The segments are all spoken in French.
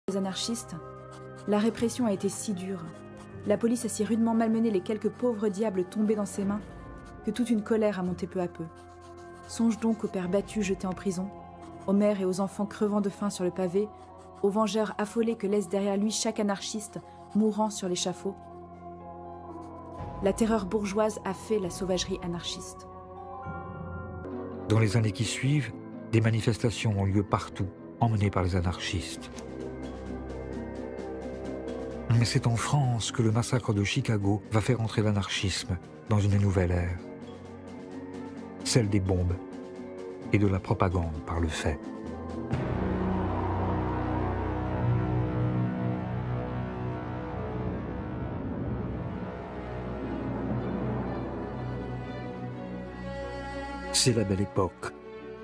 Les anarchistes, la répression a été si dure, la police a si rudement malmené les quelques pauvres diables tombés dans ses mains, que toute une colère a monté peu à peu. Songe donc aux pères battus jetés en prison, aux mères et aux enfants crevant de faim sur le pavé, aux vengeurs affolés que laisse derrière lui chaque anarchiste mourant sur l'échafaud. La terreur bourgeoise a fait la sauvagerie anarchiste. Dans les années qui suivent, des manifestations ont lieu partout, emmenées par les anarchistes. Mais c'est en France que le massacre de Chicago va faire entrer l'anarchisme dans une nouvelle ère. Celle des bombes et de la propagande par le fait. C'est la belle époque.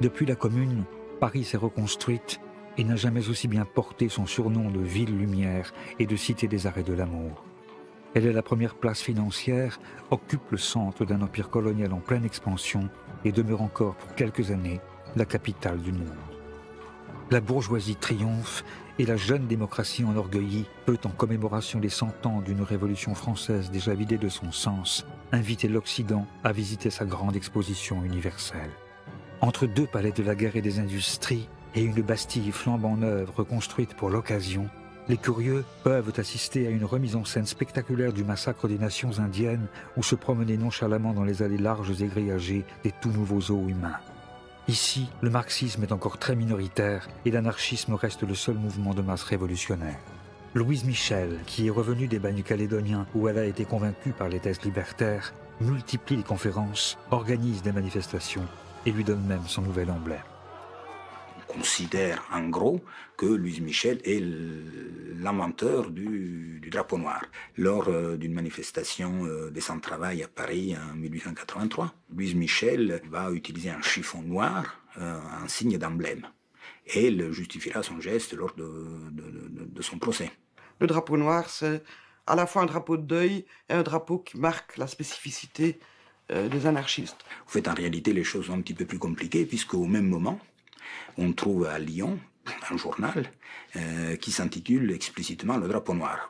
Depuis la Commune, Paris s'est reconstruite et n'a jamais aussi bien porté son surnom de ville lumière et de cité des arrêts de l'amour. Elle est la première place financière, occupe le centre d'un empire colonial en pleine expansion et demeure encore pour quelques années la capitale du monde. La bourgeoisie triomphe et la jeune démocratie enorgueillie peut, en commémoration des 100 ans d'une révolution française déjà vidée de son sens, inviter l'Occident à visiter sa grande exposition universelle. Entre deux palais de la guerre et des industries et une Bastille flambant neuve reconstruite pour l'occasion, les curieux peuvent assister à une remise en scène spectaculaire du massacre des nations indiennes ou se promener nonchalamment dans les allées larges et grillagées des tout nouveaux zoos humains. Ici, le marxisme est encore très minoritaire et l'anarchisme reste le seul mouvement de masse révolutionnaire. Louise Michel, qui est revenue des bagnes calédoniens où elle a été convaincue par les thèses libertaires, multiplie les conférences, organise des manifestations et lui donne même son nouvel emblème. On considère en gros que Louise Michel est l'inventeur du drapeau noir. Lors d'une manifestation des sans-travail à Paris en 1883, Louise Michel va utiliser un chiffon noir, un signe d'emblème. Et elle justifiera son geste lors de son procès. Le drapeau noir, c'est à la fois un drapeau de deuil et un drapeau qui marque la spécificité des anarchistes. En fait, en réalité, les choses sont un petit peu plus compliquées, puisqu'au même moment, on trouve à Lyon un journal qui s'intitule explicitement Le Drapeau Noir.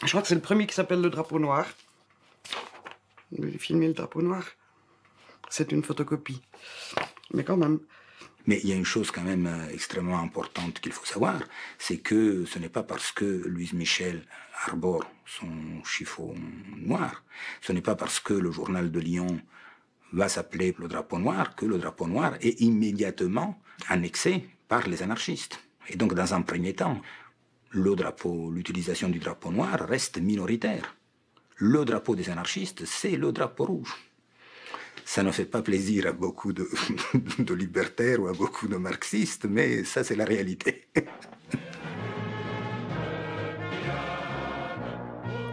Je crois que c'est le premier qui s'appelle Le Drapeau Noir. J'ai filmé Le Drapeau Noir. C'est une photocopie. Mais quand même. Mais il y a une chose quand même extrêmement importante qu'il faut savoir, c'est que ce n'est pas parce que Louise Michel arbore son chiffon noir, ce n'est pas parce que le journal de Lyon va s'appeler Le Drapeau Noir que le drapeau noir est immédiatement annexé par les anarchistes. Et donc, dans un premier temps, l'utilisation du drapeau noir reste minoritaire. Le drapeau des anarchistes, c'est le drapeau rouge. Ça ne fait pas plaisir à beaucoup de libertaires ou à beaucoup de marxistes, mais ça, c'est la réalité.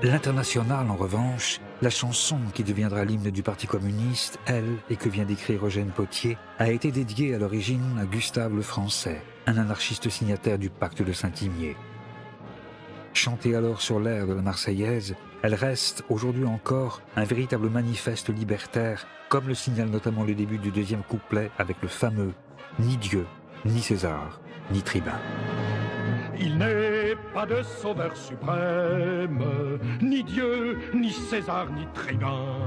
L'Internationale, en revanche, la chanson qui deviendra l'hymne du Parti communiste, elle, et que vient d'écrire Eugène Pottier, a été dédiée à l'origine à Gustave le Français, un anarchiste signataire du pacte de Saint-Imier. Chantée alors sur l'air de la Marseillaise, elle reste, aujourd'hui encore, un véritable manifeste libertaire, comme le signale notamment le début du deuxième couplet avec le fameux « Ni Dieu, ni César, ni tribun ». Il n'est pas de sauveur suprême, ni Dieu, ni César, ni tribun.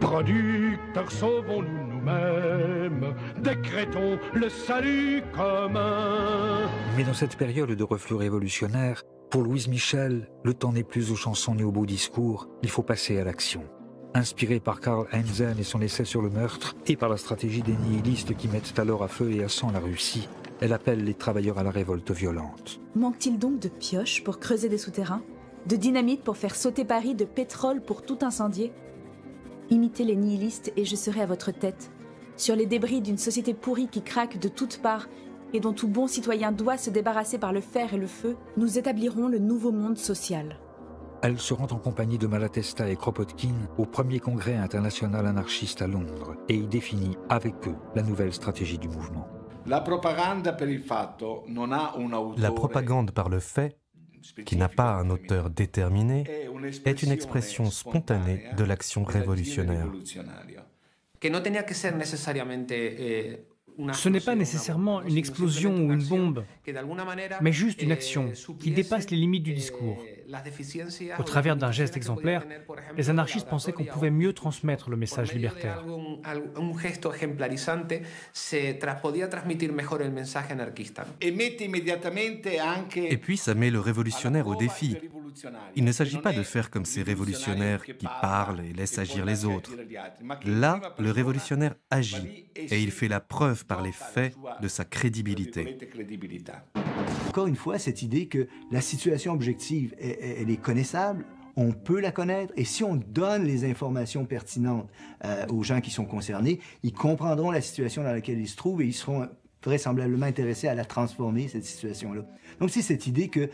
Producteurs, sauvons-nous nous-mêmes, décrétons le salut commun. Mais dans cette période de reflux révolutionnaire, pour Louise Michel, le temps n'est plus aux chansons ni aux beaux discours, il faut passer à l'action. Inspirée par Karl Heinzen et son essai sur le meurtre, et par la stratégie des nihilistes qui mettent alors à feu et à sang la Russie, elle appelle les travailleurs à la révolte violente. Manque-t-il donc de pioches pour creuser des souterrains, de dynamite pour faire sauter Paris, de pétrole pour tout incendier? Imitez les nihilistes et je serai à votre tête, sur les débris d'une société pourrie qui craque de toutes parts et dont tout bon citoyen doit se débarrasser par le fer et le feu, nous établirons le nouveau monde social. Elle se rend en compagnie de Malatesta et Kropotkin au premier congrès international anarchiste à Londres et y définit avec eux la nouvelle stratégie du mouvement. La propagande par le fait, qui n'a pas un auteur déterminé, est une expression spontanée de l'action révolutionnaire. Que no tenía que ser necesariamente Ce n'est pas nécessairement une explosion ou une bombe, mais juste une action qui dépasse les limites du discours. Au travers d'un geste exemplaire, les anarchistes pensaient qu'on pouvait mieux transmettre le message libertaire. Et puis ça met le révolutionnaire au défi. Il ne s'agit pas de faire comme ces révolutionnaires qui parlent et laissent agir les autres. Là, le révolutionnaire agit et il fait la preuve par les faits de sa crédibilité. Encore une fois, cette idée que la situation objective, elle est connaissable, on peut la connaître, et si on donne les informations pertinentes aux gens qui sont concernés, ils comprendront la situation dans laquelle ils se trouvent et ils seront vraisemblablement intéressés à la transformer, cette situation-là. Donc c'est cette idée que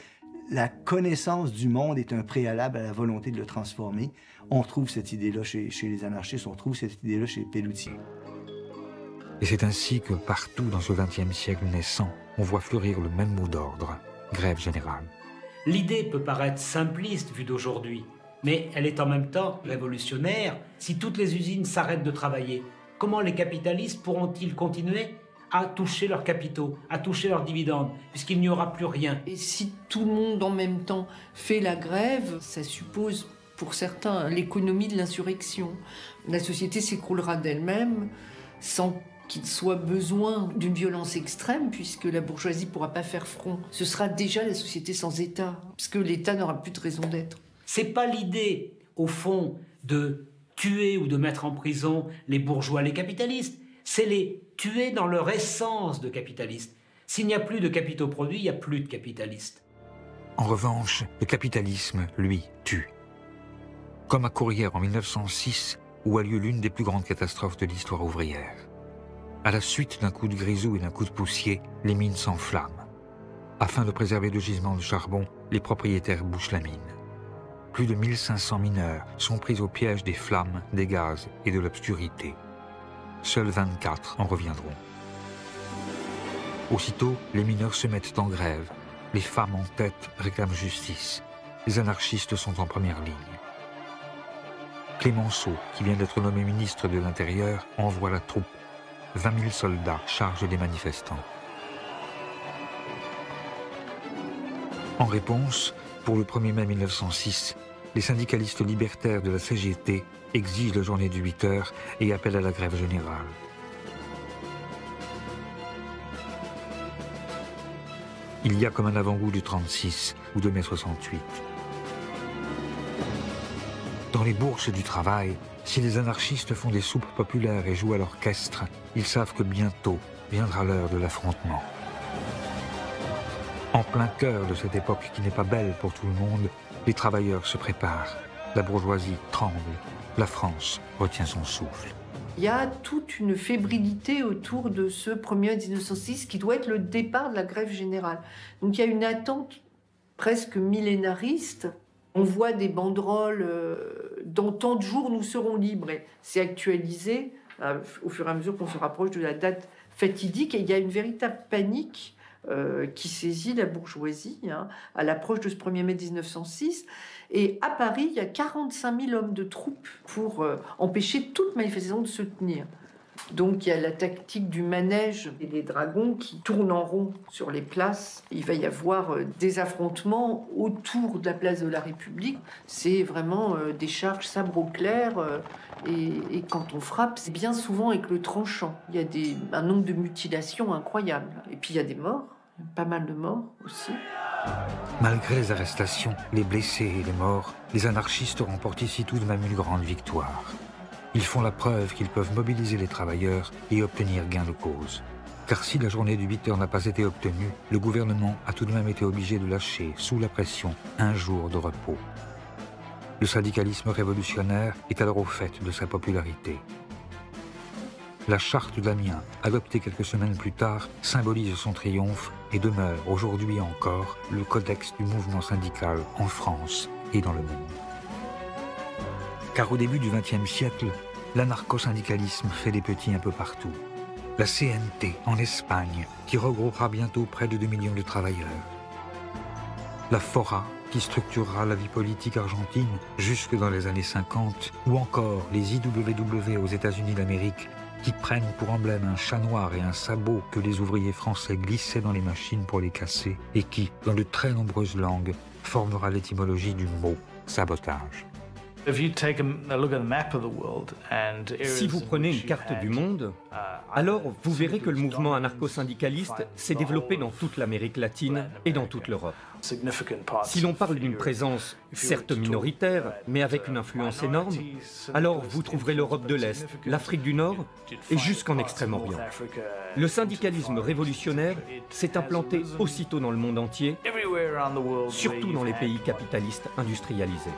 la connaissance du monde est un préalable à la volonté de le transformer. On retrouve cette idée-là chez les anarchistes, on retrouve cette idée-là chez Pelloutier. Et c'est ainsi que partout dans ce XXe siècle naissant, on voit fleurir le même mot d'ordre, grève générale. L'idée peut paraître simpliste vue d'aujourd'hui, mais elle est en même temps révolutionnaire. Si toutes les usines s'arrêtent de travailler, comment les capitalistes pourront-ils continuer à toucher leurs capitaux, à toucher leurs dividendes, puisqu'il n'y aura plus rien? Et si tout le monde en même temps fait la grève, ça suppose pour certains l'économie de l'insurrection. La société s'écroulera d'elle-même sans qu'il soit besoin d'une violence extrême, puisque la bourgeoisie ne pourra pas faire front. Ce sera déjà la société sans État, puisque l'État n'aura plus de raison d'être. C'est pas l'idée, au fond, de tuer ou de mettre en prison les bourgeois, les capitalistes. C'est les tuer dans leur essence de capitalistes. S'il n'y a plus de capitaux produits, il n'y a plus de capitalistes. En revanche, le capitalisme, lui, tue. Comme à Courrières en 1906, où a lieu l'une des plus grandes catastrophes de l'histoire ouvrière. À la suite d'un coup de grisou et d'un coup de poussier, les mines s'enflamment. Afin de préserver le gisement de charbon, les propriétaires bouchent la mine. Plus de 1500 mineurs sont pris au piège des flammes, des gaz et de l'obscurité. Seuls 24 en reviendront. Aussitôt, les mineurs se mettent en grève. Les femmes en tête réclament justice. Les anarchistes sont en première ligne. Clémenceau, qui vient d'être nommé ministre de l'Intérieur, envoie la troupe. 20 000 soldats chargent les manifestants. En réponse, pour le 1er mai 1906, les syndicalistes libertaires de la CGT exigent la journée de 8 heures et appellent à la grève générale. Il y a comme un avant-goût du 36 ou de mai 68. Dans les bourses du travail, si les anarchistes font des soupes populaires et jouent à l'orchestre, ils savent que bientôt viendra l'heure de l'affrontement. En plein cœur de cette époque qui n'est pas belle pour tout le monde, les travailleurs se préparent. La bourgeoisie tremble. La France retient son souffle. Il y a toute une fébrilité autour de ce 1er mai 1906 qui doit être le départ de la grève générale. Donc il y a une attente presque millénariste. On voit des banderoles dans tant de jours nous serons libres. C'est actualisé au fur et à mesure qu'on se rapproche de la date fatidique. Et il y a une véritable panique qui saisit la bourgeoisie à l'approche de ce 1er mai 1906. Et à Paris, il y a 45 000 hommes de troupes pour empêcher toute manifestation de se tenir. Donc il y a la tactique du manège et des dragons qui tournent en rond sur les places. Il va y avoir des affrontements autour de la place de la République. C'est vraiment des charges sabre au clair. Et quand on frappe, c'est bien souvent avec le tranchant. Il y a un nombre de mutilations incroyable. Et puis il y a des morts, pas mal de morts aussi. Malgré les arrestations, les blessés et les morts, les anarchistes remportent ici tout de même une grande victoire. Ils font la preuve qu'ils peuvent mobiliser les travailleurs et obtenir gain de cause. Car si la journée du 8 heures n'a pas été obtenue, le gouvernement a tout de même été obligé de lâcher, sous la pression, un jour de repos. Le syndicalisme révolutionnaire est alors au fait de sa popularité. La charte d'Amiens, adoptée quelques semaines plus tard, symbolise son triomphe et demeure aujourd'hui encore le codex du mouvement syndical en France et dans le monde. Car au début du XXe siècle, l'anarcho-syndicalisme fait des petits un peu partout. La CNT en Espagne, qui regroupera bientôt près de 2 millions de travailleurs. La FORA, qui structurera la vie politique argentine jusque dans les années 50, ou encore les IWW aux États-Unis d'Amérique, qui prennent pour emblème un chat noir et un sabot que les ouvriers français glissaient dans les machines pour les casser et qui, dans de très nombreuses langues, formera l'étymologie du mot sabotage. Si vous prenez une carte du monde, alors vous verrez que le mouvement anarcho-syndicaliste s'est développé dans toute l'Amérique latine et dans toute l'Europe. Si l'on parle d'une présence certes minoritaire, mais avec une influence énorme, alors vous trouverez l'Europe de l'Est, l'Afrique du Nord et jusqu'en Extrême-Orient. Le syndicalisme révolutionnaire s'est implanté aussitôt dans le monde entier, surtout dans les pays capitalistes industrialisés.